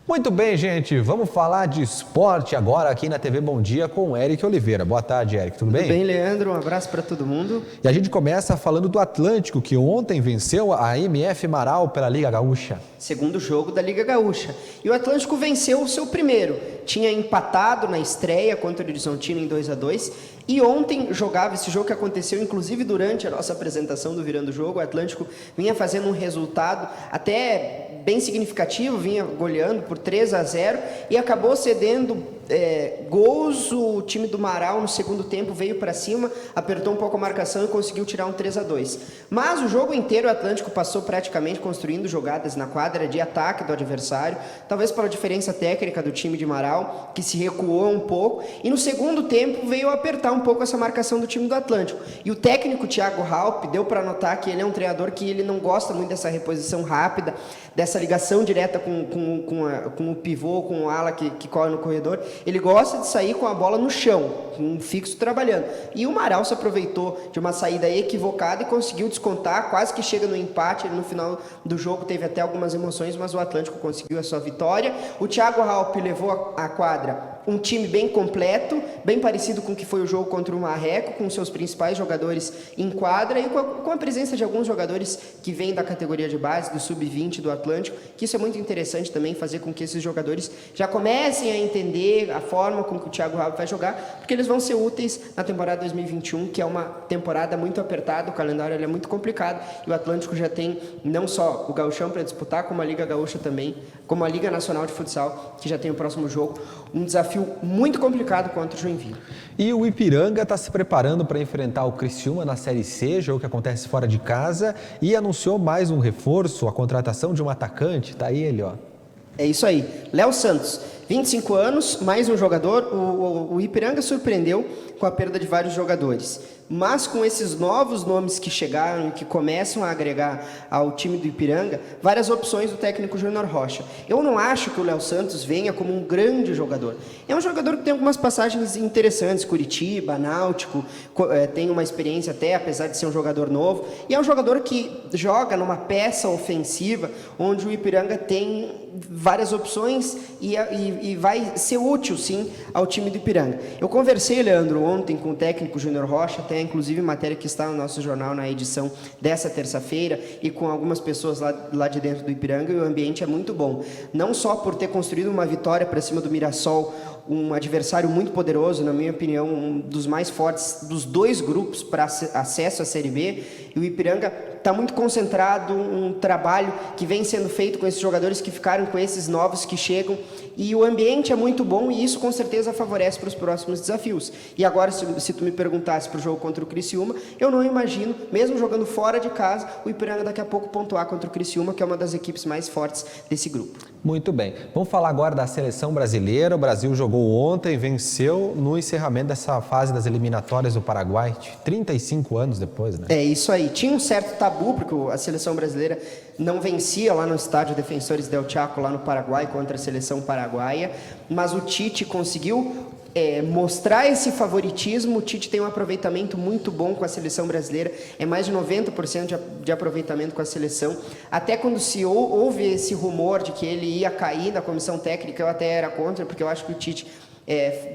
Muito bem, gente, vamos falar de esporte agora aqui na TV Bom Dia com o Eric Oliveira. Boa tarde, Eric, tudo bem? Tudo bem, Leandro, um abraço para todo mundo. E a gente começa falando do Atlântico, que ontem venceu a MF Marau pela Liga Gaúcha. Segundo jogo da Liga Gaúcha. E o Atlântico venceu o seu primeiro. Tinha empatado na estreia contra o Horizontino em 2-2. E ontem jogava esse jogo que aconteceu, inclusive durante a nossa apresentação do Virando o Jogo. O Atlântico vinha fazendo um resultado até bem significativo, vinha goleando por 3-0 e acabou cedendo gols. O time do Marau no segundo tempo veio para cima, apertou um pouco a marcação e conseguiu tirar um 3-2. Mas o jogo inteiro o Atlântico passou praticamente construindo jogadas na quadra de ataque do adversário, talvez pela diferença técnica do time de Marau, que se recuou um pouco, e no segundo tempo veio apertar um pouco essa marcação do time do Atlântico. E o técnico Thiago Halpe deu para notar que ele é um treinador que ele não gosta muito dessa reposição rápida, dessa ligação direta com o pivô, com o ala que corre no corredor. Ele gosta de sair com a bola no chão, com um fixo trabalhando. E o Marau se aproveitou de uma saída equivocada e conseguiu descontar, quase que chega no empate. Ele, no final do jogo teve até algumas emoções, mas o Atlântico conseguiu a sua vitória. O Thiago Halpe levou à quadra um time bem completo, bem parecido com o que foi o jogo contra o Marreco, com seus principais jogadores em quadra e com a presença de alguns jogadores que vêm da categoria de base, do sub-20 do Atlântico, que isso é muito interessante também, fazer com que esses jogadores já comecem a entender a forma com que o Thiago Halpe vai jogar, porque eles vão ser úteis na temporada 2021, que é uma temporada muito apertada, o calendário é muito complicado, e o Atlântico já tem não só o Gauchão para disputar, como a Liga Gaúcha também, como a Liga Nacional de Futsal, que já tem o próximo jogo, um desafio muito complicado contra o Joinville. E o Ipiranga está se preparando para enfrentar o Criciúma na Série C, jogo que acontece fora de casa, e anunciou mais um reforço, a contratação de um atacante. Tá aí ele, ó. É isso aí. Léo Santos, 25 anos, mais um jogador. O Ipiranga surpreendeu com a perda de vários jogadores. Mas com esses novos nomes que chegaram e que começam a agregar ao time do Ipiranga, várias opções do técnico Júnior Rocha. Eu não acho que o Léo Santos venha como um grande jogador. É um jogador que tem algumas passagens interessantes, Curitiba, Náutico, tem uma experiência até, apesar de ser um jogador novo. E é um jogador que joga numa peça ofensiva, onde o Ipiranga tem várias opções e vai ser útil, sim, ao time do Ipiranga. Eu conversei, Leandro, ontem com o técnico Júnior Rocha, até inclusive matéria que está no nosso jornal na edição dessa terça-feira, e com algumas pessoas lá de dentro do Ipiranga, e o ambiente é muito bom. Não só por ter construído uma vitória para cima do Mirassol, um adversário muito poderoso, na minha opinião, um dos mais fortes dos dois grupos para acesso à Série B, e o Ipiranga está muito concentrado, um trabalho que vem sendo feito com esses jogadores que ficaram, com esses novos que chegam, e o ambiente é muito bom, e isso com certeza favorece para os próximos desafios. E agora, se tu me perguntasse para o jogo contra o Criciúma, eu não imagino, mesmo jogando fora de casa, o Ipiranga daqui a pouco pontuar contra o Criciúma, que é uma das equipes mais fortes desse grupo. Muito bem. Vamos falar agora da seleção brasileira. O Brasil jogou ontem, venceu no encerramento dessa fase das eliminatórias do Paraguai, 35 anos depois, né? É isso aí. Tinha um certo tabu, porque a seleção brasileira não vencia lá no estádio Defensores del Chaco, lá no Paraguai, contra a seleção paraguaia, mas o Tite conseguiu mostrar esse favoritismo. O Tite tem um aproveitamento muito bom com a seleção brasileira, é mais de 90% de aproveitamento com a seleção. Até quando houve esse rumor de que ele ia cair da comissão técnica, eu até era contra, porque eu acho que o Tite,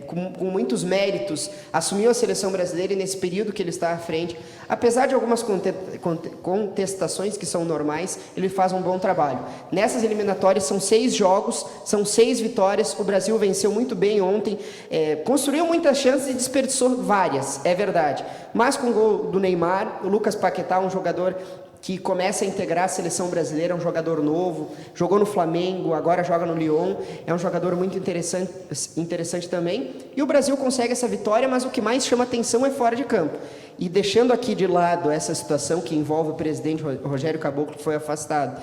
com muitos méritos, assumiu a seleção brasileira, e nesse período que ele está à frente, apesar de algumas contestações que são normais, ele faz um bom trabalho. Nessas eliminatórias são 6 jogos, são 6 vitórias, o Brasil venceu muito bem ontem, construiu muitas chances e desperdiçou várias, é verdade. Mas com o gol do Neymar, o Lucas Paquetá, um jogador que começa a integrar a seleção brasileira, é um jogador novo, jogou no Flamengo, agora joga no Lyon, é um jogador muito interessante também, e o Brasil consegue essa vitória, mas o que mais chama atenção é fora de campo. E deixando aqui de lado essa situação que envolve o presidente Rogério Caboclo, que foi afastado,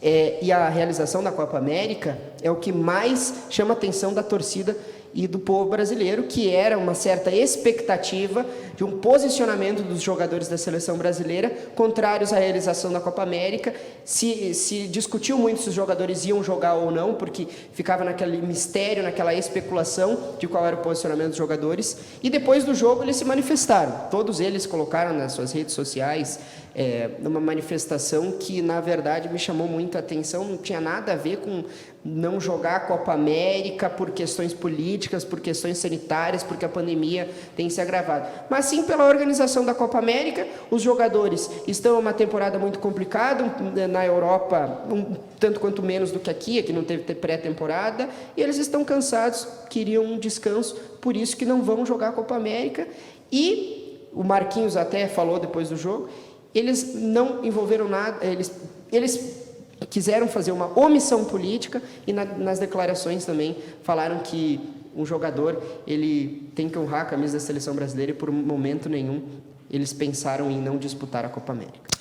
e a realização da Copa América, é o que mais chama atenção da torcida e do povo brasileiro, que era uma certa expectativa de um posicionamento dos jogadores da seleção brasileira contrários à realização da Copa América. Se discutiu muito se os jogadores iam jogar ou não, porque ficava naquele mistério, naquela especulação de qual era o posicionamento dos jogadores, e depois do jogo eles se manifestaram, todos eles colocaram nas suas redes sociais numa manifestação que, na verdade, me chamou muito a atenção, não tinha nada a ver com não jogar a Copa América por questões políticas, por questões sanitárias, porque a pandemia tem se agravado, mas sim pela organização da Copa América. Os jogadores estão em uma temporada muito complicada, na Europa, tanto quanto menos do que aqui não teve pré-temporada, e eles estão cansados, queriam um descanso, por isso que não vão jogar a Copa América. E o Marquinhos até falou depois do jogo, eles não envolveram nada, eles quiseram fazer uma omissão política e nas declarações também falaram que um jogador ele tem que honrar a camisa da seleção brasileira e por um momento nenhum eles pensaram em não disputar a Copa América.